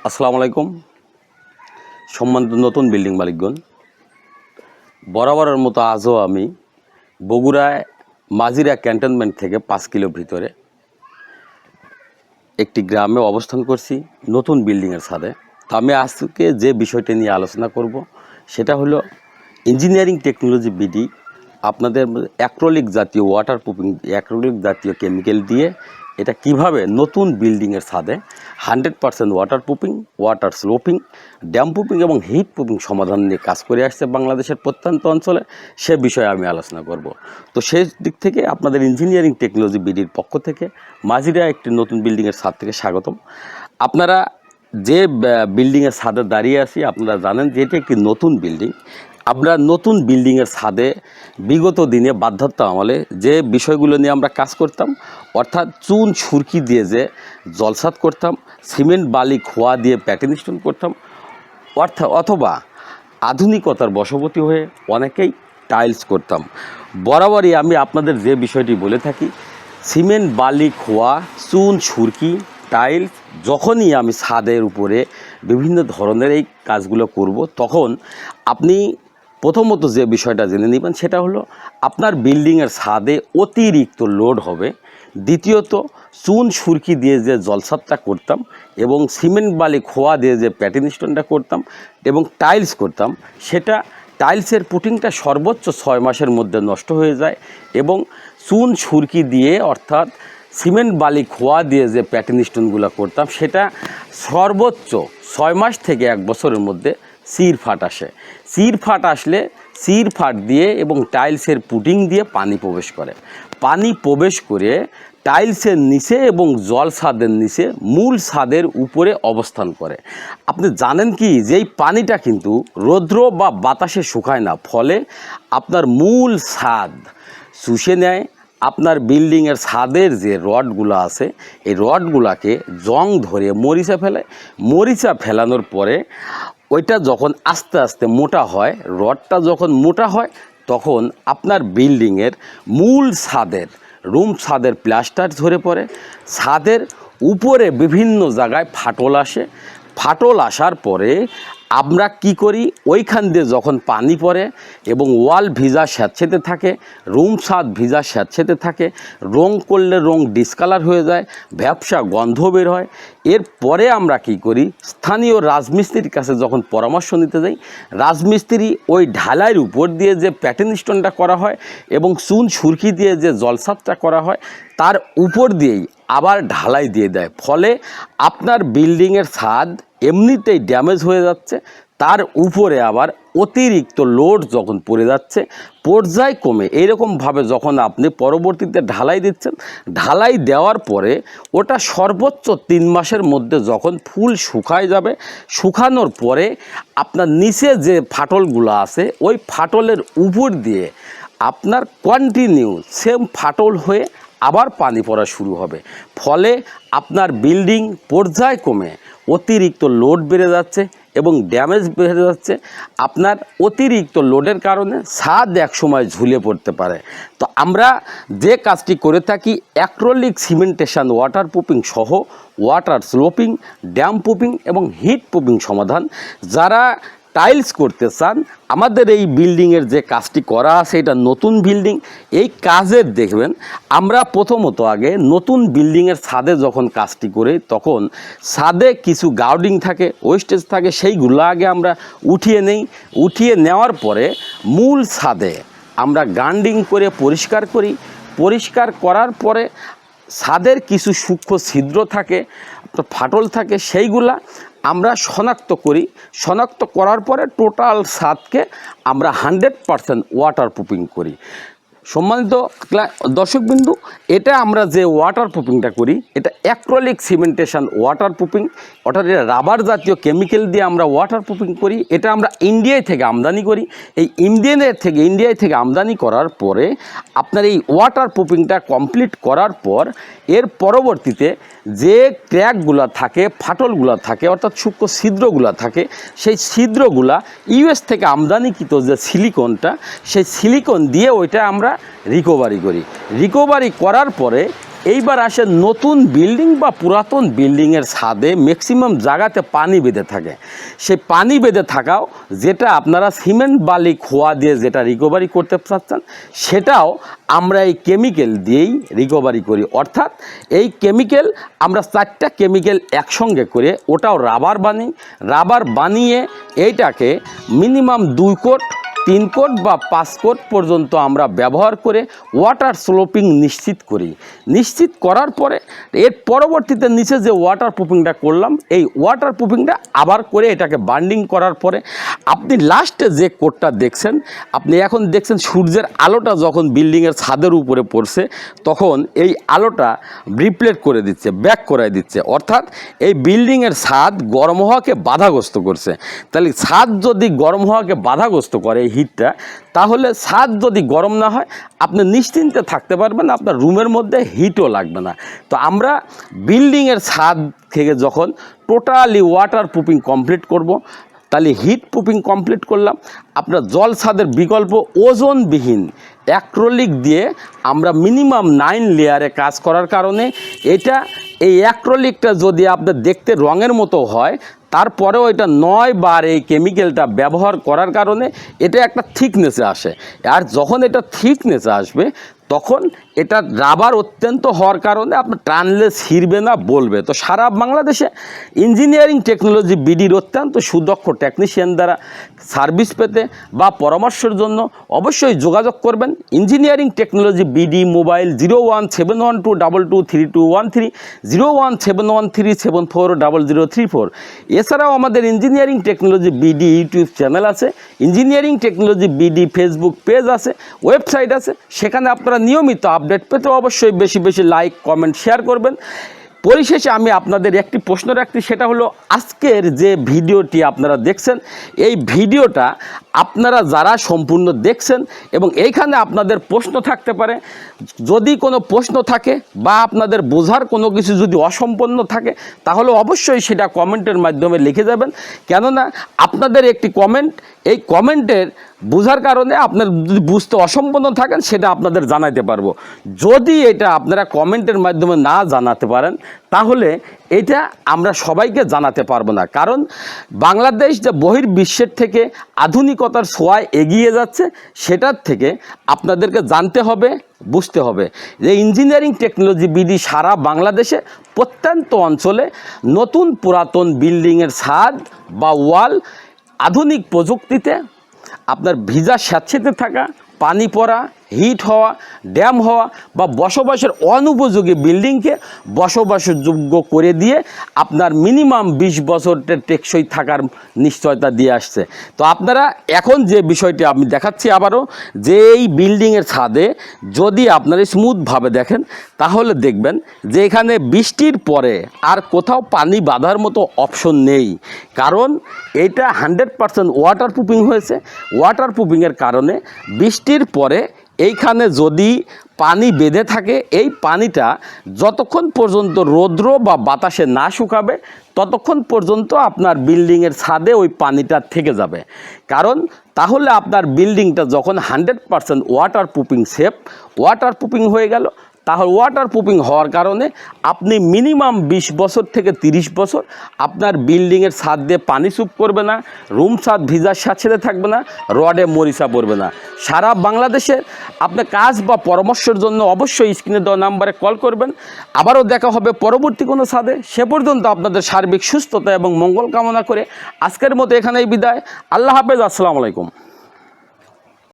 আসসালামু আলাইকুম। সম্মানিত নতুন বিল্ডিং মালিকগণ, বরাবরের মতো আজও আমি বগুড়ায় মাজিরা ক্যান্টনমেন্ট থেকে 5 কিলো ভিতরে একটি গ্রামে অবস্থান করছি নতুন বিল্ডিংয়ের ছাদে। তো আমি আজকে যে বিষয়টি নিয়ে আলোচনা করব সেটা হলো ইঞ্জিনিয়ারিং টেকনোলজি বিডি আপনাদের অ্যাক্রিলিক জাতীয় ওয়াটারপ্রুফিং অ্যাক্রিলিক জাতীয় কেমিক্যাল দিয়ে এটা কিভাবে নতুন বিল্ডিংয়ের ছাদে 100% waterproofing, water sloping, dam proofing এবং হিট প্রুফিং সমাধান নিয়ে কাজ করে আসছে বাংলাদেশের প্রত্যন্ত অঞ্চলে, সে বিষয়ে আমি আলোচনা করব। তো সেই দিক থেকে আপনাদের ইঞ্জিনিয়ারিং টেকনোলজি বিডির পক্ষ থেকে মাজিরা একটি নতুন বিল্ডিংয়ের ছাদ থেকে স্বাগতম। আপনারা যে বিল্ডিংয়ের ছাদে দাঁড়িয়ে আছি আপনারা জানেন যে এটি একটি নতুন বিল্ডিং। আমরা নতুন বিল্ডিংয়ের ছাদে বিগত দিনে বাধ্যতা আমলে যে বিষয়গুলো নিয়ে আমরা কাজ করতাম, অর্থাৎ চুন সুরকি দিয়ে যে জলসাদ করতাম, সিমেন্ট বালি খোয়া দিয়ে প্যাটার্ন স্টোন করতাম, অথবা আধুনিকতার বশবর্তী হয়ে অনেকেই টাইলস করতাম। বরাবরই আমি আপনাদের যে বিষয়টি বলে থাকি, সিমেন্ট বালি খোয়া চুন সুরকি টাইলস যখনই আমি ছাদের উপরে বিভিন্ন ধরনের এই কাজগুলো করব, তখন আপনি প্রথমত যে বিষয়টা জেনে নেবেন সেটা হলো আপনার বিল্ডিংয়ের ছাদে অতিরিক্ত লোড হবে। দ্বিতীয়ত, চুন সুরকি দিয়ে যে জলসাদটা করতাম এবং সিমেন্ট বালি খোয়া দিয়ে যে প্যাটার্ন স্টোনটা করতাম এবং টাইলস করতাম, সেটা টাইলসের পুটিংটা সর্বোচ্চ 6 মাসের মধ্যে নষ্ট হয়ে যায় এবং চুন সুরকি দিয়ে অর্থাৎ সিমেন্ট বালি খোয়া দিয়ে যে প্যাটার্ন স্টোনগুলো করতাম সেটা সর্বোচ্চ 6 মাস থেকে 1 বছরের মধ্যে চির ফাট আসে। চির ফাট আসলে চির ফাট দিয়ে এবং টাইলসের পুটিং দিয়ে পানি প্রবেশ করে। পানি প্রবেশ করে টাইলসের নিচে এবং জল ছাদের নিচে মূল ছাদের উপরে অবস্থান করে। আপনি জানেন কি যে এই পানিটা কিন্তু রৌদ্র বা বাতাসে শুকায় না, ফলে আপনার মূল ছাদ শুষে নেয়। আপনার বিল্ডিংয়ের ছাদের যে রডগুলো আছে এই রডগুলোকে জং ধরে মরিচা ফেলে। মরিচা ফেলানোর পরে ওইটা যখন আস্তে আস্তে মোটা হয়, রডটা যখন মোটা হয়, তখন আপনার বিল্ডিংয়ের মূল ছাদের রুম ছাদের প্লাস্টার ঝরে পড়ে। ছাদের উপরে বিভিন্ন জায়গায় ফাটল আসে। ফাটল আসার পরে আমরা কি করি, ওইখান দিয়ে যখন পানি পড়ে এবং ওয়াল ভিজা স্যাঁতসেঁতে থাকে, রুম ছাদ ভিজা স্যাঁতসেঁতে থাকে, রং করলে রং ডিসকালার হয়ে যায়, ভ্যাপসা গন্ধ বের হয়। এরপরে আমরা কি করি, স্থানীয় রাজমিস্ত্রির কাছে যখন পরামর্শ নিতে যাই, রাজমিস্ত্রি ওই ঢালাইয়ের উপর দিয়ে যে প্যাটার্ন স্টোনটা করা হয় এবং চুন সুরকি দিয়ে যে জলসাদটা করা হয় তার উপর দিয়েই আবার ঢালাই দিয়ে দেয়। ফলে আপনার বিল্ডিংয়ের ছাদ এমনিতেই ড্যামেজ হয়ে যাচ্ছে, তার উপরে আবার অতিরিক্ত লোড যখন পড়ে যাচ্ছে, পর্যায়ক্রমে এইরকমভাবে যখন আপনি পরবর্তীতে ঢালাই দিচ্ছেন, ঢালাই দেওয়ার পরে ওটা সর্বোচ্চ 3 মাসের মধ্যে যখন ফুল শুকায় যাবে, শুকানোর পরে আপনার নিচে যে ফাটলগুলো আছে ওই ফাটলের উপর দিয়ে আপনার কন্টিনিউ সেম ফাটল হয়ে আবার পানি পড়া শুরু হবে। ফলে আপনার বিল্ডিং পর্যায়ক্রমে অতিরিক্ত লোড বেড়ে যাচ্ছে এবং ড্যামেজ বেড়ে যাচ্ছে। আপনার অতিরিক্ত লোডের কারণে ছাদ একসময় ঝুলে পড়তে পারে। তো আমরা যে কাজটি করে থাকি, অ্যাক্রিলিক সিমেন্টেশন ওয়াটারপ্রুফিং সহ ওয়াটার স্লোপিং, ড্যাম প্রুফিং এবং হিট প্রুফিং সমাধান। যারা টাইলস করতে চান, আমাদের এই বিল্ডিংয়ের যে কাজটি করা আছে এটা নতুন বিল্ডিং, এই কাজের দেখবেন আমরা প্রথমত আগে নতুন বিল্ডিংয়ের ছাদে যখন কাজটি করি তখন ছাদে কিছু গার্ডিং থাকে, ওয়েস্টেজ থাকে, সেইগুলো আগে আমরা উঠিয়ে নেই। উঠিয়ে নেওয়ার পরে মূল ছাদে আমরা গার্ডিং করে পরিষ্কার করি। পরিষ্কার করার পরে ছাদের কিছু সূক্ষ্ম ছিদ্র থাকে, ফাটল থাকে, সেইগুলা আমরা শনাক্ত করি। শনাক্ত করার পরে টোটাল ছাদকে আমরা 100% ওয়াটারপ্রুফিং করি। সম্মানিত দর্শকবিন্দু, এটা আমরা যে ওয়াটারপ্রুফিংটা করি এটা অ্যাক্রিলিক সিমেন্টেশন ওয়াটারপ্রুফিং, অর্থাৎ এটা রাবার জাতীয় কেমিক্যাল দিয়ে আমরা ওয়াটারপ্রুফিং করি। এটা আমরা ইন্ডিয়ায় থেকে আমদানি করি। এই ইন্ডিয়ায় থেকে আমদানি করার পরে আপনার এই ওয়াটারপ্রুফিংটা কমপ্লিট করার পর এর পরবর্তীতে যে ক্র্যাকগুলো থাকে, ফাটলগুলো থাকে, অর্থাৎ সূক্ষ্ম ছিদ্রগুলো থাকে, সেই ছিদ্রগুলা ইউএস থেকে আমদানিকৃত যে সিলিকনটা, সেই সিলিকন দিয়ে ওইটা আমরা রিকভারি করি। রিকভারি করার পরে এইবার আসে নতুন বিল্ডিং বা পুরাতন বিল্ডিংয়ের ছাদে ম্যাক্সিমাম জায়গাতে পানি বেঁধে থাকে। সেই পানি বেঁধে থাকাও যেটা আপনারা সিমেন্ট বালি খোয়া দিয়ে যেটা রিকভারি করতে চাচ্ছেন, সেটাও আমরা এই কেমিক্যাল দিয়েই রিকভারি করি। অর্থাৎ এই কেমিক্যাল আমরা 4টা কেমিক্যাল একসঙ্গে করে ওটাও রাবার বানিয়ে এইটাকে মিনিমাম 2 কোট 3 কোট বা 5 কোট পর্যন্ত আমরা ব্যবহার করে ওয়াটার স্লোপিং নিশ্চিত করার পরে এর পরবর্তীতে নিচে যে ওয়াটার প্রুফিংটা করলাম, এই ওয়াটার প্রুফিংটা আবার করে এটাকে বান্ডিং করার পরে আপনি লাস্টে যে কোটটা দেখছেন, আপনি এখন দেখছেন সূর্যের আলোটা যখন বিল্ডিংয়ের ছাদের উপরে পড়ছে তখন এই আলোটা রিফ্লেক্ট করে দিচ্ছে, ব্যাক করে দিচ্ছে। অর্থাৎ এই বিল্ডিংয়ের ছাদ গরম হওয়াকে বাধাগ্রস্ত করছে। তাহলে ছাদ যদি গরম হওয়াকে বাধাগ্রস্ত করে এই হিটটা, তাহলে ছাদ যদি গরম না হয় আপনি নিশ্চিন্তে থাকতে পারবেন, আপনার রুমের মধ্যে হিটও লাগবে না। তো আমরা বিল্ডিংয়ের ছাদ থেকে যখন টোটালি ওয়াটার প্রুফিং কমপ্লিট করব, তাহলে হিট প্রুফিং কমপ্লিট করলাম। আপনার জল ছাদের বিকল্প ওজনবিহীন অ্যাক্রিলিক দিয়ে আমরা মিনিমাম 9 লেয়ারে কাজ করার কারণে এই অ্যাক্রিলিকটা যদি আপনার দেখতে রঙের মতো হয়, তারপরেও এটা 9 বার এই কেমিক্যালটা ব্যবহার করার কারণে এটা একটা থিকনেসে আসে। আর যখন এটা থিকনেসে আসবে তখন এটা রাবার অত্যন্ত হওয়ার কারণে আপনার টানলে ছিঁড়বে না, বলবে। তো সারা বাংলাদেশে ইঞ্জিনিয়ারিং টেকনোলজি বিডির অত্যন্ত সুদক্ষ টেকনিশিয়ান দ্বারা সার্ভিস পেতে বা পরামর্শের জন্য অবশ্যই যোগাযোগ করবেন। Engineering technology BD, mobile 01712223213, 01713740034। এছাড়াও আমাদের engineering technology BD YouTube channel আছে, engineering technology BD Facebook page আছে, ওয়েবসাইট আছে। সেখানে আপনারা নিয়মিত আপডেট পেতে অবশ্যই বেশি বেশি লাইক, কমেন্ট, শেয়ার করবেন। পরিশেষে আমি আপনাদের একটি প্রশ্ন রাখছি, সেটা হলো আজকের যে ভিডিওটি আপনারা দেখছেন, এই ভিডিওটা আপনারা যারা সম্পূর্ণ দেখছেন এবং এইখানে আপনাদের প্রশ্ন থাকতে পারে, যদি কোনো প্রশ্ন থাকে বা আপনাদের বোঝার কোনো কিছু যদি অসম্পূর্ণ থাকে, তাহলে অবশ্যই সেটা কমেন্টের মাধ্যমে লিখে যাবেন। কেননা আপনাদের একটি কমেন্ট, এই কমেন্টের বোঝার কারণে আপনার যদি বুঝতে অসম্পূর্ণ থাকেন সেটা আপনাদের জানাতে পারবো। যদি এটা আপনারা কমেন্টের মাধ্যমে না জানাতে পারেন, তাহলে এটা আমরা সবাইকে জানাতে পারবো না। কারণ বাংলাদেশ যে বহির্বিশ্বের থেকে আধুনিকতার ছোঁয়ায় এগিয়ে যাচ্ছে, সেটার থেকে আপনাদেরকে জানতে হবে, বুঝতে হবে যে ইঞ্জিনিয়ারিং টেকনোলজি বিডি সারা বাংলাদেশে প্রত্যন্ত অঞ্চলে নতুন পুরাতন বিল্ডিংয়ের ছাদ বা ওয়াল আধুনিক প্রযুক্তিতে আপনার ভিজা স্যাঁতসেঁতে থাকা, পানি পড়া, হিট হওয়া, ড্যাম হওয়া বা বসবাসের অনুপযোগী বিল্ডিংকে বসবাসযোগ্য করে দিয়ে আপনার মিনিমাম 20 বছরের টেকসই থাকার নিশ্চয়তা দিয়ে আসছে। তো আপনারা এখন যে বিষয়টি আমি দেখাচ্ছি আবারও, যে এই বিল্ডিংয়ের ছাদে যদি আপনারা স্মুথভাবে দেখেন, তাহলে দেখবেন যে এখানে বৃষ্টির পরে আর কোথাও পানি বাঁধার মতো অপশন নেই। কারণ এটা 100% ওয়াটার প্রুফিং হয়েছে। ওয়াটার প্রুফিংয়ের কারণে বৃষ্টির পরে এইখানে যদি পানি বেঁধে থাকে, এই পানিটা যতক্ষণ পর্যন্ত রৌদ্র বা বাতাসে না শুকাবে ততক্ষণ পর্যন্ত আপনার বিল্ডিংয়ের ছাদে ওই পানিটা থেকে যাবে। কারণ তাহলে আপনার বিল্ডিংটা যখন 100% ওয়াটার প্রুফিং হয়ে গেল, তাহলে ওয়াটার প্রুফিং হওয়ার কারণে আপনি মিনিমাম 20 বছর থেকে 30 বছর আপনার বিল্ডিংয়ের ছাদ দিয়ে পানি চুপ করবে না, রুম ছাদ ভিজার সাথে থাকবে না, রডে মরিচা পড়বে না। সারা বাংলাদেশে আপনার কাজ বা পরামর্শের জন্য অবশ্যই স্ক্রিনে দেওয়া নাম্বারে কল করবেন। আবারও দেখা হবে পরবর্তী কোনো ছাদে। সে পর্যন্ত আপনাদের সার্বিক সুস্থতা এবং মঙ্গল কামনা করে আজকের মতো এখানেই বিদায়। আল্লাহ হাফেজ, আসসালামু আলাইকুম।